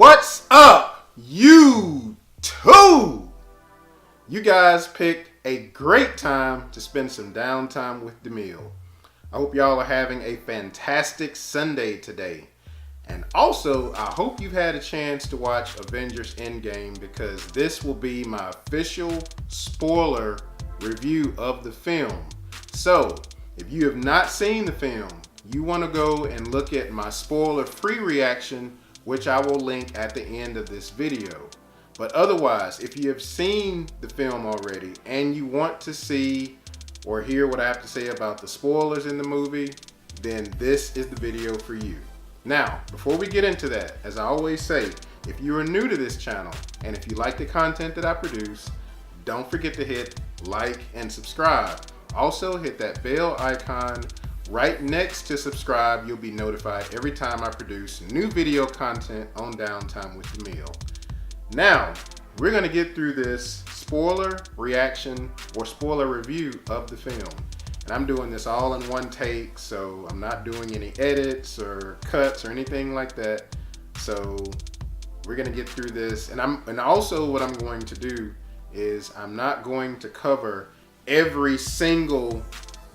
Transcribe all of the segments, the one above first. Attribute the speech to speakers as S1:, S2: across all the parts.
S1: What's up, you two? You guys picked a great time to spend some downtime with Demille. I hope y'all are having a fantastic Sunday today. And also, I hope you've had a chance to watch Avengers Endgame because this will be my official spoiler review of the film. So, if you have not seen the film, you want to go and look at my spoiler-free reaction, which I will link at the end of this video. But otherwise, if you have seen the film already and you want to see or hear what I have to say about the spoilers in the movie, then this is the video for you. Now, before we get into that, as I always say, if you are new to this channel and if you like the content that I produce, don't forget to hit like and subscribe. Also, hit that bell icon right next to subscribe. You'll be notified every time I produce new video content on Downtime with Demille. Now, we're going to get through this spoiler reaction or spoiler review of the film. And I'm doing this all in one take, so I'm not doing any edits or cuts or anything like that. So we're going to get through this. And also what I'm going to do is I'm not going to cover every single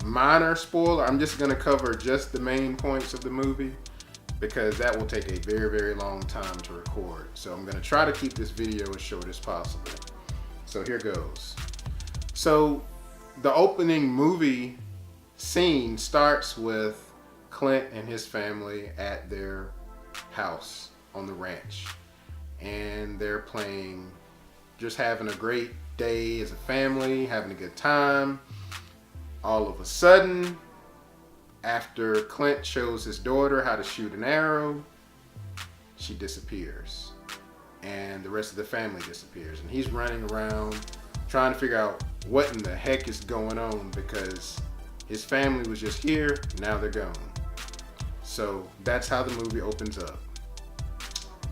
S1: minor spoiler. I'm just going to cover just the main points of the movie because that will take a very, very long time to record. So I'm going to try to keep this video as short as possible. So here goes. So the opening movie scene starts with Clint and his family at their house on the ranch. And they're playing, just having a great day as a family, having a good time. All of a sudden, after Clint shows his daughter how to shoot an arrow, she disappears. And the rest of the family disappears. And he's running around trying to figure out what in the heck is going on because his family was just here, now they're gone. So that's how the movie opens up.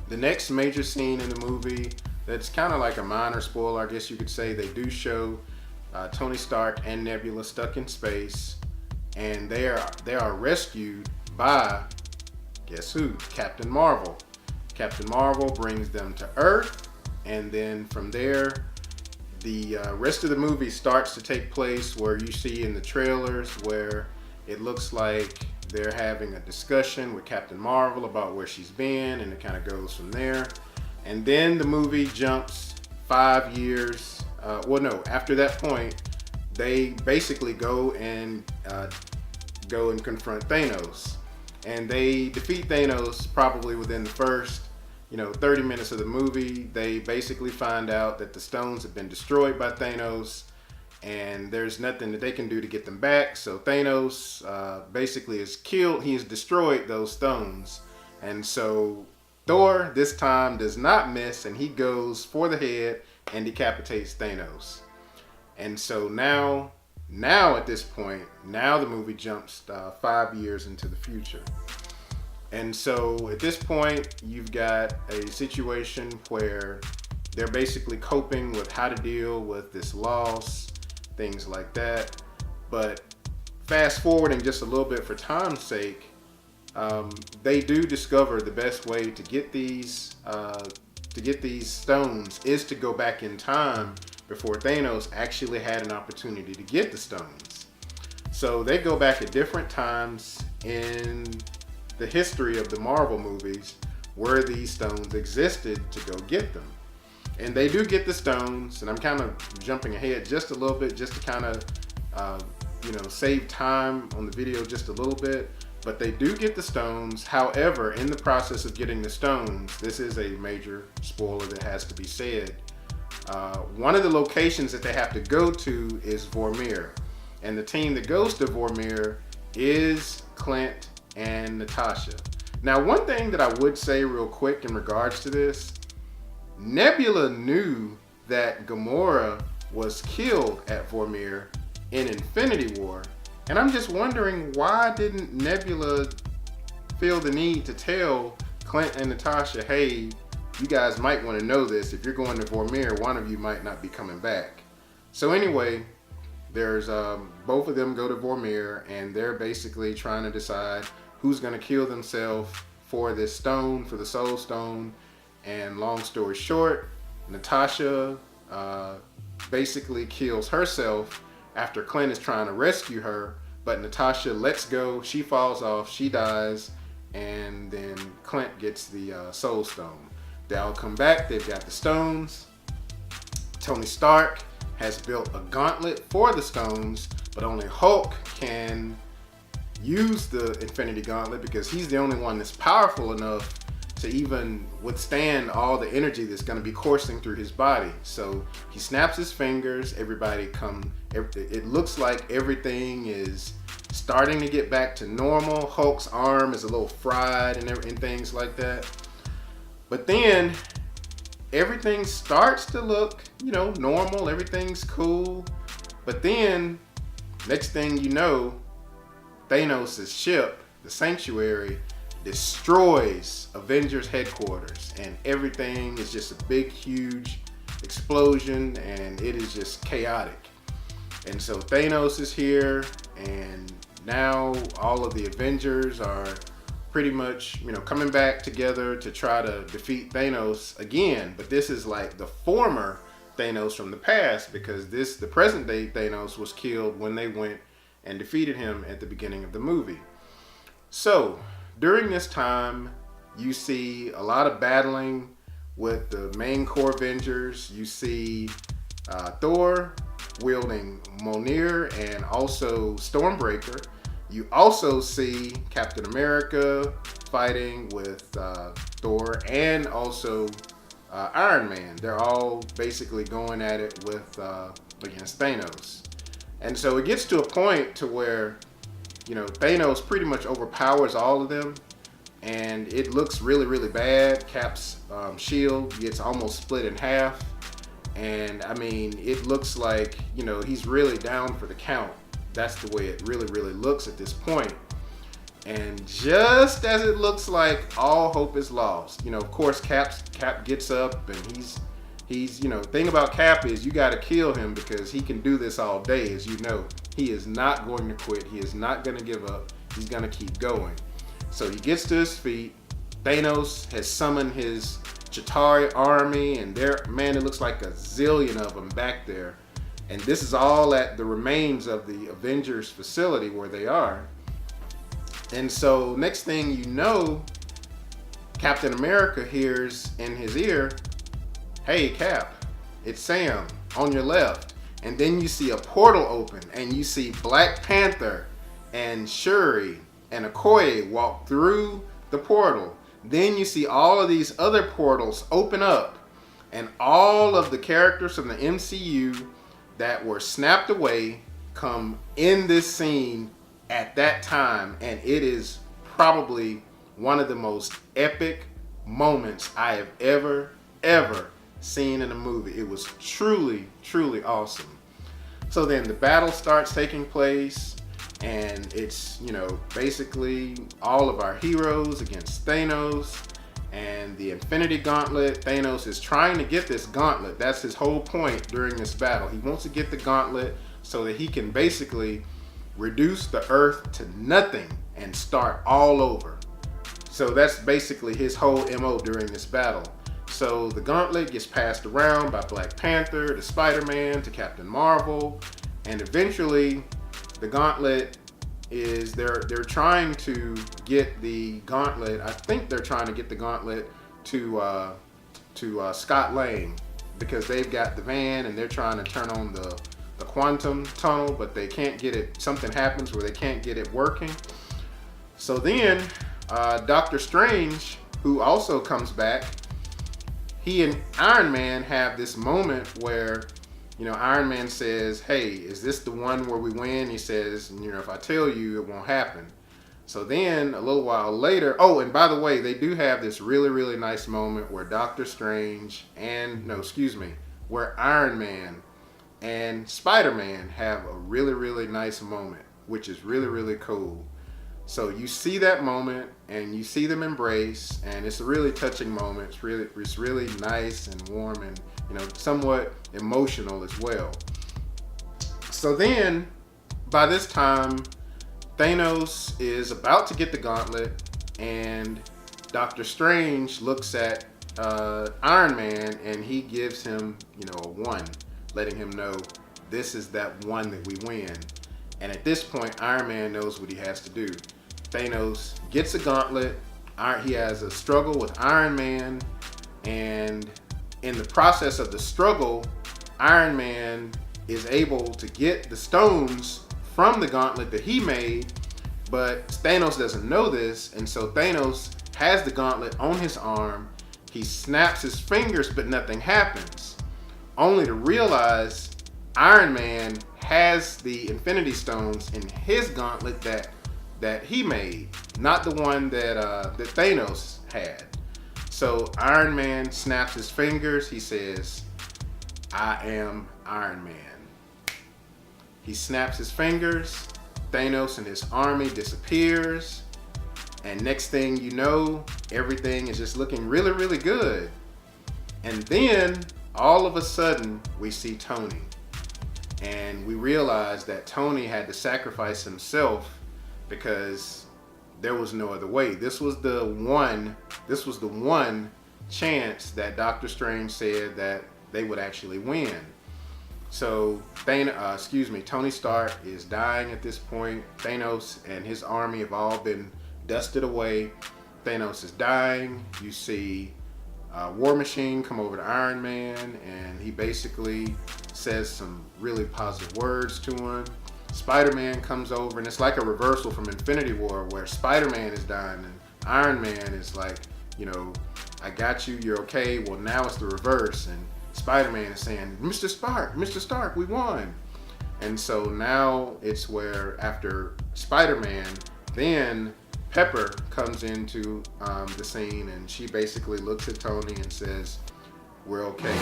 S1: The next major scene in the movie that's kind of like a minor spoiler, I guess you could say, they do show Tony Stark and Nebula stuck in space, and they are rescued by, guess who? Captain Marvel. Captain Marvel brings them to Earth, and then from there, the rest of the movie starts to take place where you see in the trailers where it looks like they're having a discussion with Captain Marvel about where she's been, and it kind of goes from there. And then the movie jumps 5 years. After that point, they basically go and confront Thanos. And they defeat Thanos probably within the first 30 minutes of the movie. They basically find out that the stones have been destroyed by Thanos and there's nothing that they can do to get them back. So Thanos basically is killed. He has destroyed those stones. And so Thor this time does not miss, and he goes for the head and decapitates Thanos. And so now at this point, now the movie jumps 5 years into the future. And so at this point, you've got a situation where they're basically coping with how to deal with this loss, things like that. But fast forwarding just a little bit for time's sake, they do discover the best way to get these stones is to go back in time before Thanos actually had an opportunity to get the stones. So they go back at different times in the history of the Marvel movies where these stones existed to go get them. And they do get the stones, and I'm kind of jumping ahead just a little bit just to kind of save time on the video just a little bit. But they do get the stones. However, in the process of getting the stones, this is a major spoiler that has to be said. One of the locations that they have to go to is Vormir. And the team that goes to Vormir is Clint and Natasha. Now, one thing that I would say real quick in regards to this, Nebula knew that Gamora was killed at Vormir in Infinity War. And I'm just wondering, why didn't Nebula feel the need to tell Clint and Natasha, hey, you guys might want to know this. If you're going to Vormir, one of you might not be coming back. So anyway, there's both of them go to Vormir, and they're basically trying to decide who's going to kill themselves for this stone, for the Soul Stone. And long story short, Natasha basically kills herself after Clint is trying to rescue her, but Natasha lets go, she falls off, she dies, and then Clint gets the Soul Stone. They all come back, they've got the stones. Tony Stark has built a gauntlet for the stones, but only Hulk can use the Infinity Gauntlet because he's the only one that's powerful enough to even withstand all the energy that's going to be coursing through his body. So he snaps his fingers, it looks like everything is starting to get back to normal. Hulk's arm is a little fried and things like that. But then everything starts to look, normal, everything's cool. But then, next thing you know, Thanos' ship, the Sanctuary, destroys Avengers headquarters, and everything is just a big, huge explosion, and it is just chaotic. And so Thanos is here, and now all of the Avengers are pretty much, coming back together to try to defeat Thanos again. But this is like the former Thanos from the past, because the present day Thanos was killed when they went and defeated him at the beginning of the movie. So during this time, you see a lot of battling with the main core Avengers. You see Thor wielding Mjolnir and also Stormbreaker. You also see Captain America fighting with Thor and also Iron Man. They're all basically going at it with against Thanos. And so it gets to a point to where, Thanos pretty much overpowers all of them, and it looks really, really bad. Cap's shield gets almost split in half, and it looks like, he's really down for the count. That's the way it really, really looks at this point. And just as it looks like all hope is lost, of course, Cap gets up, and he's thing about Cap is you got to kill him because he can do this all day. As you know, he is not going to quit. He is not going to give up. He's going to keep going. So he gets to his feet. Thanos has summoned his Chitauri army, and it looks like a zillion of them back there. And this is all at the remains of the Avengers facility where they are. And so next thing you know, Captain America hears in his ear, "Hey Cap, it's Sam on your left." And then you see a portal open, and you see Black Panther and Shuri and Okoye walk through the portal. Then you see all of these other portals open up, and all of the characters from the MCU that were snapped away come in this scene at that time. And it is probably one of the most epic moments I have ever seen in a movie. It was truly, truly awesome. So then the battle starts taking place, and it's, basically all of our heroes against Thanos and the Infinity Gauntlet. Thanos is trying to get this gauntlet. That's his whole point during this battle. He wants to get the gauntlet so that he can basically reduce the Earth to nothing and start all over. So that's basically his whole MO during this battle. So the gauntlet gets passed around by Black Panther to Spider-Man to Captain Marvel, and eventually the gauntlet is they're trying to get the gauntlet. I think they're trying to get the gauntlet to Scott Lang, because they've got the van and they're trying to turn on the quantum tunnel, but they can't get it. Something happens where they can't get it working. So then Doctor Strange, who also comes back, he and Iron Man have this moment where, Iron Man says, "Hey, is this the one where we win?" He says, "If I tell you, it won't happen." So then a little while later, and by the way, they do have this really, really nice moment where where Iron Man and Spider-Man have a really, really nice moment, which is really, really cool. So you see that moment, and you see them embrace, and it's a really touching moment. It's really nice and warm, and somewhat emotional as well. So then, by this time, Thanos is about to get the gauntlet, and Doctor Strange looks at Iron Man, and he gives him, a 1, letting him know this is that 1 that we win. And at this point, Iron Man knows what he has to do. Thanos gets a gauntlet. He has a struggle with Iron Man, and in the process of the struggle, Iron Man is able to get the stones from the gauntlet that he made, but Thanos doesn't know this, and so Thanos has the gauntlet on his arm. He snaps his fingers, but nothing happens, only to realize Iron Man has the Infinity Stones in his gauntlet that he made, not the one that Thanos had. So Iron Man snaps his fingers. He says, "I am Iron Man." He snaps his fingers. Thanos and his army disappears. And next thing you know, everything is just looking really, really good. And then all of a sudden, we see Tony. And we realize that Tony had to sacrifice himself because there was no other way. This was the one chance that Doctor Strange said that they would actually win. So Tony Stark is dying at this point. Thanos and his army have all been dusted away. Thanos is dying. You see War Machine come over to Iron Man, and he basically says some really positive words to him. Spider-Man comes over, and it's like a reversal from Infinity War, where Spider-Man is dying and Iron Man is like, I got you, you're okay. Well, now it's the reverse, and Spider-Man is saying, Mr. Stark, we won. And so now it's where after Spider-Man, then Pepper comes into the scene, and she basically looks at Tony and says, "We're okay."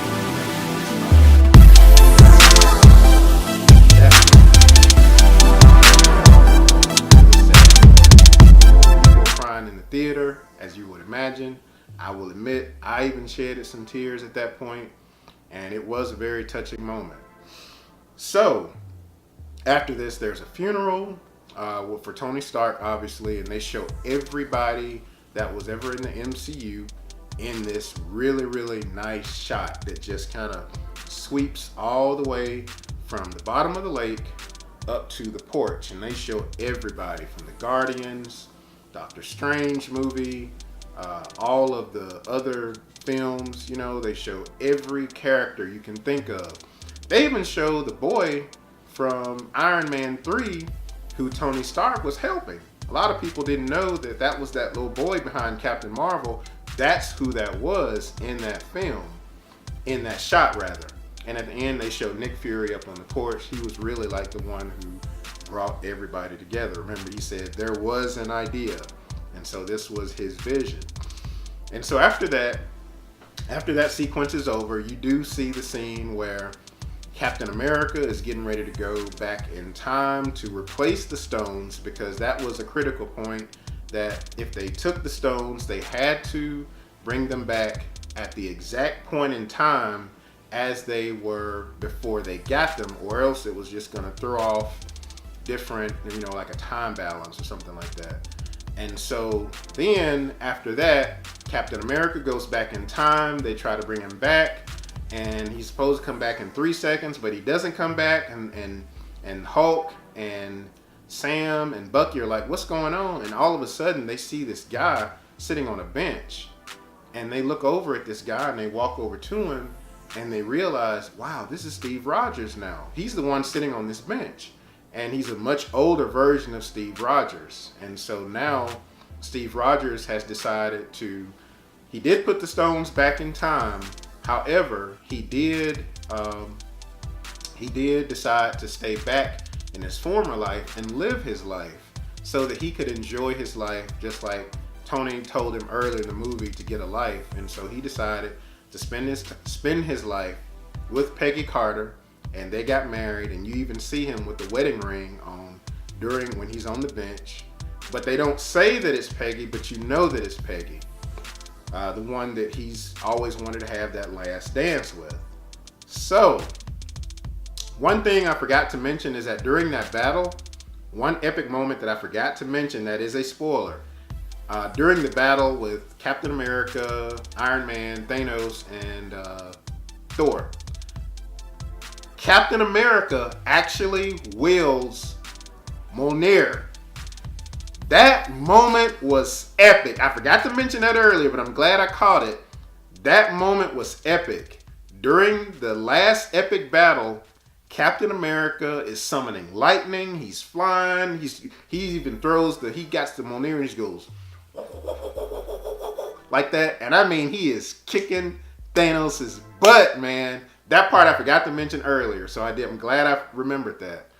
S1: People were crying in the theater, as you would imagine. I will admit, I even shedded some tears at that point, and it was a very touching moment. So, after this, there's a funeral for Tony Stark, obviously, and they show everybody that was ever in the MCU in this really, really nice shot that just kind of sweeps all the way from the bottom of the lake up to the porch. And they show everybody from the Guardians, Doctor Strange movie, all of the other films, they show every character you can think of. They even show the boy from Iron Man 3 who Tony Stark was helping. A lot of people didn't know that was that little boy behind Captain Marvel. That's who that was in that film, in that shot rather. And at the end, they showed Nick Fury up on the porch. He was really like the one who brought everybody together. Remember, he said there was an idea, and so this was his vision. And so after that sequence is over, you do see the scene where Captain America is getting ready to go back in time to replace the stones, because that was a critical point, that if they took the stones, they had to bring them back at the exact point in time as they were before they got them, or else it was just going to throw off different, like a time balance or something like that. And so then after that, Captain America goes back in time. They try to bring him back, and he's supposed to come back in 3 seconds, but he doesn't come back. And Hulk and Sam and Bucky are like, "What's going on?" And all of a sudden, they see this guy sitting on a bench, and they look over at this guy, and they walk over to him, and they realize, wow, this is Steve Rogers now. He's the one sitting on this bench, and he's a much older version of Steve Rogers. And so now Steve Rogers has decided he did put the stones back in time. However, he did decide to stay back in his former life and live his life so that he could enjoy his life, just like Tony told him earlier in the movie to get a life. And so he decided to spend his life with Peggy Carter, and they got married. And you even see him with the wedding ring on when he's on the bench. But they don't say that it's Peggy, but you know that it's Peggy, the one that he's always wanted to have that last dance with. So, one thing I forgot to mention is that during that battle, one epic moment that I forgot to mention that is a spoiler. during the battle with Captain America, Iron Man, Thanos, and Thor. Captain America actually wields Mjolnir. That moment was epic. I forgot to mention that earlier, but I'm glad I caught it. That moment was epic. During the last epic battle, Captain America is summoning lightning. He's flying. He even throws he got the Mjolnir and he goes like that. And I mean, he is kicking Thanos' butt, man. That part I forgot to mention earlier, so I'm glad I remembered that.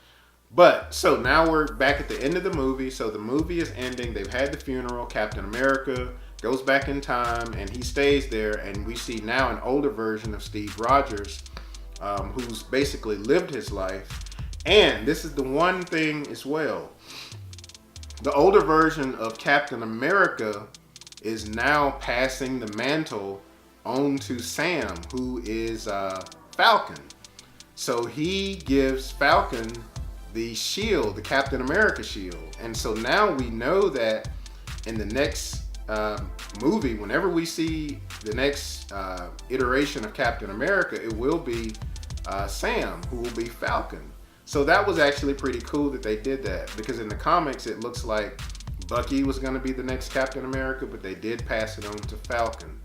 S1: But, so now we're back at the end of the movie. So the movie is ending. They've had the funeral. Captain America goes back in time, and he stays there. And we see now an older version of Steve Rogers, who's basically lived his life. And this is the one thing as well. The older version of Captain America is now passing the mantle on to Sam, who is Falcon. So he gives Falcon the shield, the Captain America shield. And so now we know that in the next movie, whenever we see the next iteration of Captain America, it will be Sam, who will be Falcon. So that was actually pretty cool that they did that, because in the comics it looks like Bucky was going to be the next Captain America, but they did pass it on to Falcon.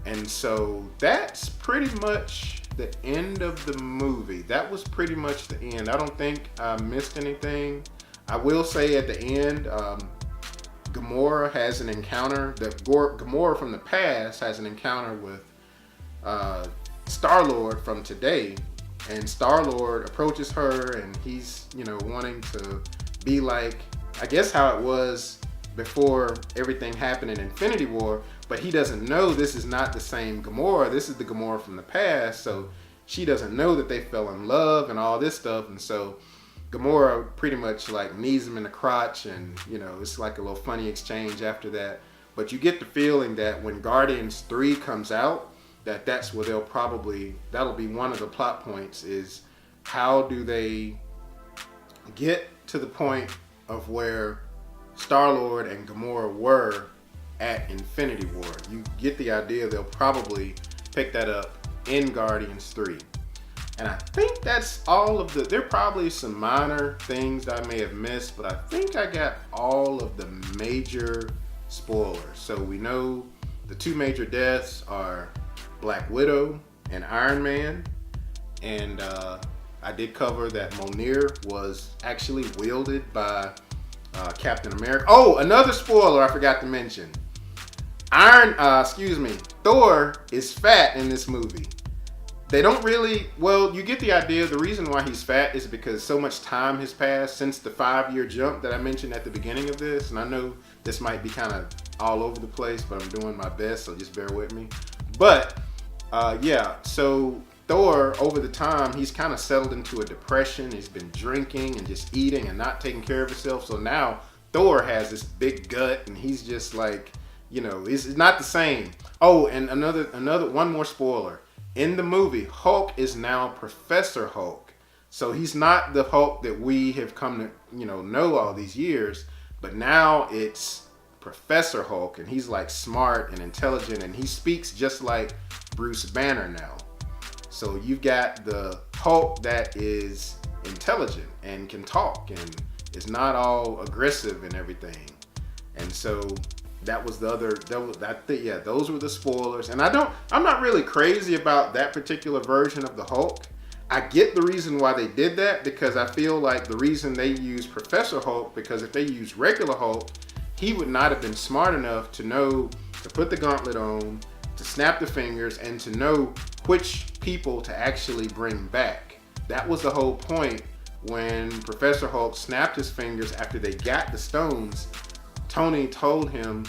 S1: And so that's pretty much the end of the movie. That was pretty much the end. I don't think I missed anything. I will say at the end, Gamora has an encounter. Gamora from the past has an encounter with Star-Lord from today. And Star-Lord approaches her, and he's, wanting to be like, I guess how it was before everything happened in Infinity War, but he doesn't know this is not the same Gamora. This is the Gamora from the past, so she doesn't know that they fell in love and all this stuff. And so Gamora pretty much like knees him in the crotch, and it's like a little funny exchange after that. But you get the feeling that when Guardians 3 comes out, that's where that'll be one of the plot points, is how do they get to the point of where Star-Lord and Gamora were at Infinity War. You get the idea they'll probably pick that up in Guardians 3. And I think that's all of there are probably some minor things that I may have missed, but I think I got all of the major spoilers. So we know the two major deaths are Black Widow and Iron Man. And I did cover that Mjolnir was actually wielded by Captain America. Oh, another spoiler I forgot to mention. Thor is fat in this movie. They don't really, you get the idea. The reason why he's fat is because so much time has passed since the 5-year jump that I mentioned at the beginning of this. And I know this might be kind of all over the place, but I'm doing my best, so just bear with me. But, so Thor, over the time, he's kind of settled into a depression. He's been drinking and just eating and not taking care of himself. So now Thor has this big gut, and he's just like, it's not the same. Oh, and one more spoiler. In the movie, Hulk is now Professor Hulk. So he's not the Hulk that we have come to, know all these years, but now it's Professor Hulk, and he's like smart and intelligent, and he speaks just like Bruce Banner now. So you've got the Hulk that is intelligent and can talk and is not all aggressive and everything. And so that was the other, those were the spoilers. And I'm not really crazy about that particular version of the Hulk. I get the reason why they did that, because I feel like the reason they used Professor Hulk, because if they used regular Hulk, he would not have been smart enough to know to put the gauntlet on, to snap the fingers, and to know which people to actually bring back. That was the whole point when Professor Hulk snapped his fingers after they got the stones. Tony told him,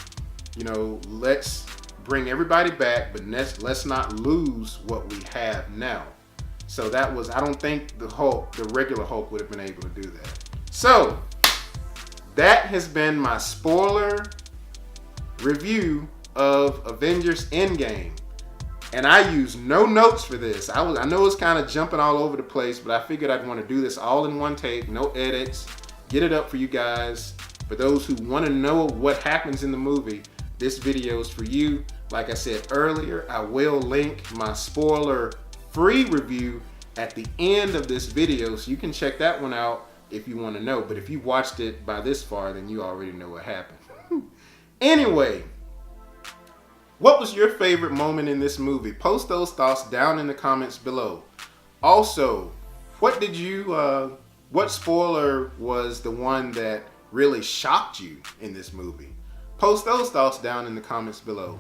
S1: let's bring everybody back, but let's not lose what we have now. So I don't think the regular Hulk would have been able to do that. So that has been my spoiler review of Avengers Endgame. And I used no notes for this. I know it's kind of jumping all over the place, but I figured I'd want to do this all in one take, no edits, get it up for you guys, For those who want to know what happens in the movie, this video is for you. Like I said earlier, I will link my spoiler-free review at the end of this video, so you can check that one out if you want to know. But if you watched it by this far, then you already know what happened. Anyway, what was your favorite moment in this movie? Post those thoughts down in the comments below. Also, what spoiler was the one that really shocked you in this movie? Post those thoughts down in the comments below.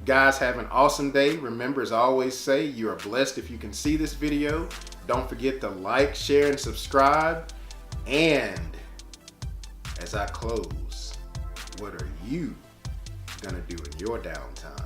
S1: Guys, have an awesome day. Remember, as I always say, you are blessed if you can see this video. Don't forget to like, share, and subscribe. And as I close, what are you gonna do in your downtime?